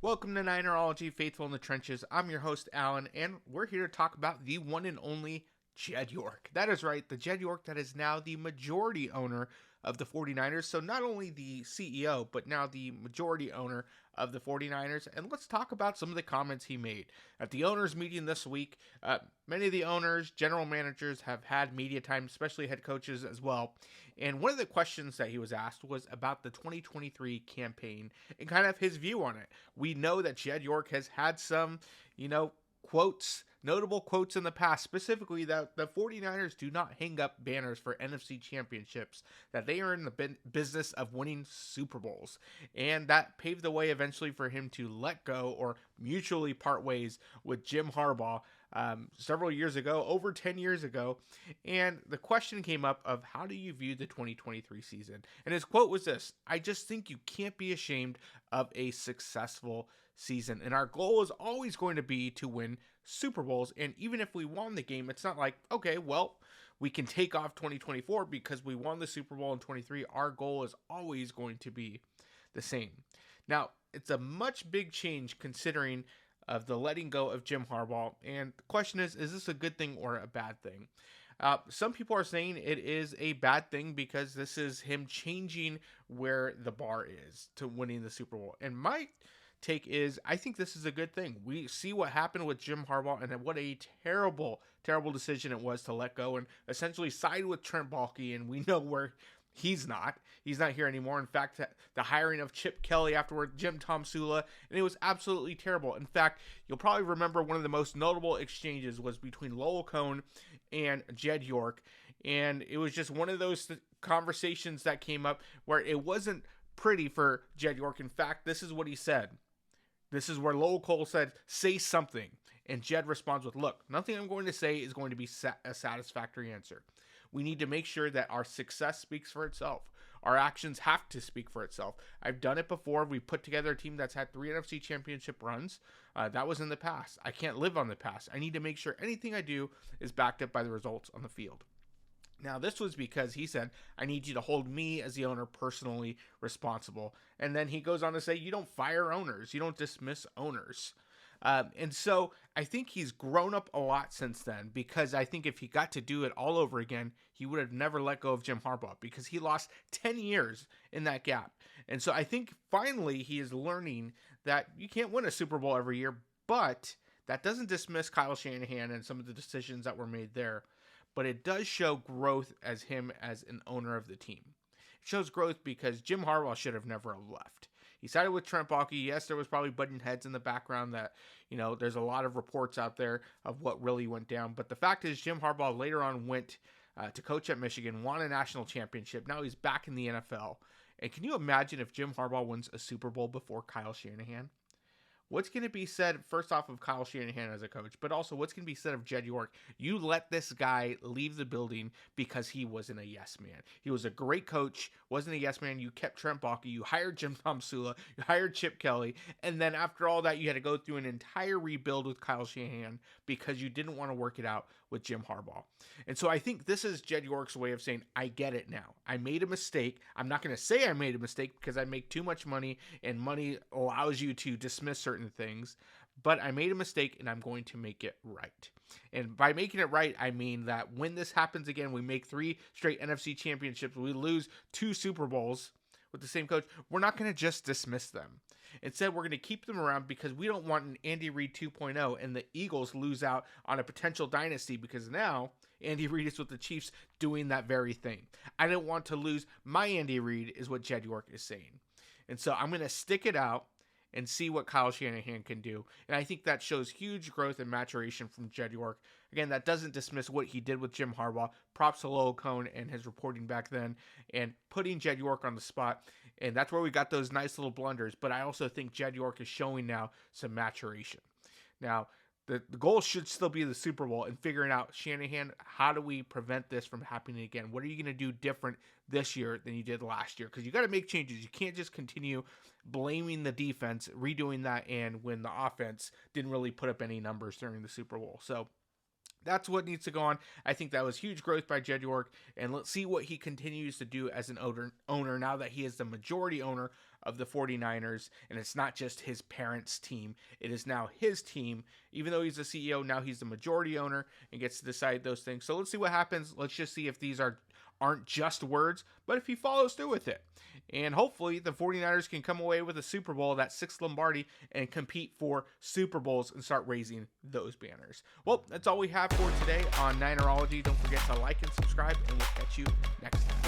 Welcome to Ninerology, Faithful in the Trenches. I'm your host, Alan, and we're here to talk about the one and only Jed York. That is right, the Jed York that is now the majority owner of the 49ers. So not only the CEO, but now the majority owner of the 49ers. And let's talk about some of the comments he made. At the owners' meeting this week, many of the owners, general managers have had media time, especially head coaches as well. And one of the questions that he was asked was about the 2023 campaign and kind of his view on it. We know that Jed York has had some, quotes, notable quotes in the past, specifically that the 49ers do not hang up banners for NFC championships, that they are in the business of winning Super Bowls. And that paved the way eventually for him to let go or mutually part ways with Jim Harbaugh several years ago, over 10 years ago. And the question came up of how do you view the 2023 season? And his quote was this: "I just think you can't be ashamed of a successful season. And our goal is always going to be to win Super Bowls. And even if we won the game, it's not like, okay, well, we can take off 2024 because we won the Super Bowl in 23. Our goal is always going to be the same." Now, it's a much big change considering of the letting go of Jim Harbaugh. And the question is this a good thing or a bad thing? Some people are saying it is a bad thing because this is him changing where the bar is to winning the Super Bowl. And my take is I think this is a good thing. We see what happened with Jim Harbaugh and what a terrible, terrible decision it was to let go and essentially side with Trent Baalke. And we know where he's not. He's not here anymore. In fact, the hiring of Chip Kelly afterward, Jim Tomsula, and it was absolutely terrible. In fact, you'll probably remember one of the most notable exchanges was between Lowell Cohn and Jed York. And it was just one of those conversations that came up where it wasn't pretty for Jed York. In fact, this is what he said. This is where Lowell Cole said, "Say something." And Jed responds with, "Look, nothing I'm going to say is going to be a satisfactory answer. We need to make sure that our success speaks for itself. Our actions have to speak for itself. I've done it before. We put together a team that's had 3 NFC championship runs. That was in the past. I can't live on the past. I need to make sure anything I do is backed up by the results on the field." Now, this was because he said, "I need you to hold me as the owner personally responsible." And then he goes on to say, "You don't fire owners. You don't dismiss owners." And so I think he's grown up a lot since then, because I think if he got to do it all over again, he would have never let go of Jim Harbaugh because he lost 10 years in that gap. And so I think finally he is learning that you can't win a Super Bowl every year, but that doesn't dismiss Kyle Shanahan and some of the decisions that were made there. But it does show growth as him as an owner of the team. It shows growth because Jim Harbaugh should have never left. He sided with Trent Baalke. Yes, there was probably butting heads in the background that, there's a lot of reports out there of what really went down. But the fact is, Jim Harbaugh later on went to coach at Michigan, won a national championship. Now he's back in the NFL. And can you imagine if Jim Harbaugh wins a Super Bowl before Kyle Shanahan? What's going to be said, first off, of Kyle Shanahan as a coach, but also what's going to be said of Jed York? You let this guy leave the building because he wasn't a yes man. He was a great coach, wasn't a yes man. You kept Trent Baalke, you hired Jim Tomsula, you hired Chip Kelly, and then after all that, you had to go through an entire rebuild with Kyle Shanahan because you didn't want to work it out with Jim Harbaugh. And so I think this is Jed York's way of saying, I get it now. I made a mistake. I'm not going to say I made a mistake because I make too much money, and money allows you to dismiss certain things, but I made a mistake and I'm going to make it right. And by making it right, I mean that when this happens again, we make 3 straight NFC championships, we lose 2 Super Bowls with the same coach, we're not going to just dismiss them. Instead, we're going to keep them around because we don't want an Andy Reid 2.0 and the Eagles lose out on a potential dynasty, because now Andy Reid is with the Chiefs doing that very thing. I don't want to lose my Andy Reid, is what Jed York is saying. And so I'm going to stick it out and see what Kyle Shanahan can do. And I think that shows huge growth and maturation from Jed York. Again, that doesn't dismiss what he did with Jim Harbaugh. Props to Lowell Cohn and his reporting back then and putting Jed York on the spot. And that's where we got those nice little blunders. But I also think Jed York is showing now some maturation. Now, the goal should still be the Super Bowl and figuring out, Shanahan, how do we prevent this from happening again? What are you going to do different this year than you did last year? Because you got to make changes. You can't just continue blaming the defense, redoing that, and when the offense didn't really put up any numbers during the Super Bowl. So That's what needs to go on. I think that was huge growth by Jed York, and let's see what he continues to do as an owner now that he is the majority owner of the 49ers, and it's not just his parents' team. It is now his team. Even though he's the CEO, now he's the majority owner and gets to decide those things. So let's see what happens. Let's just see if these aren't just words, but if he follows through with it. And hopefully the 49ers can come away with a Super Bowl, that 6th Lombardi, and compete for Super Bowls and start raising those banners. Well, that's all we have for today on Ninerology. Don't forget to like and subscribe, and we'll catch you next time.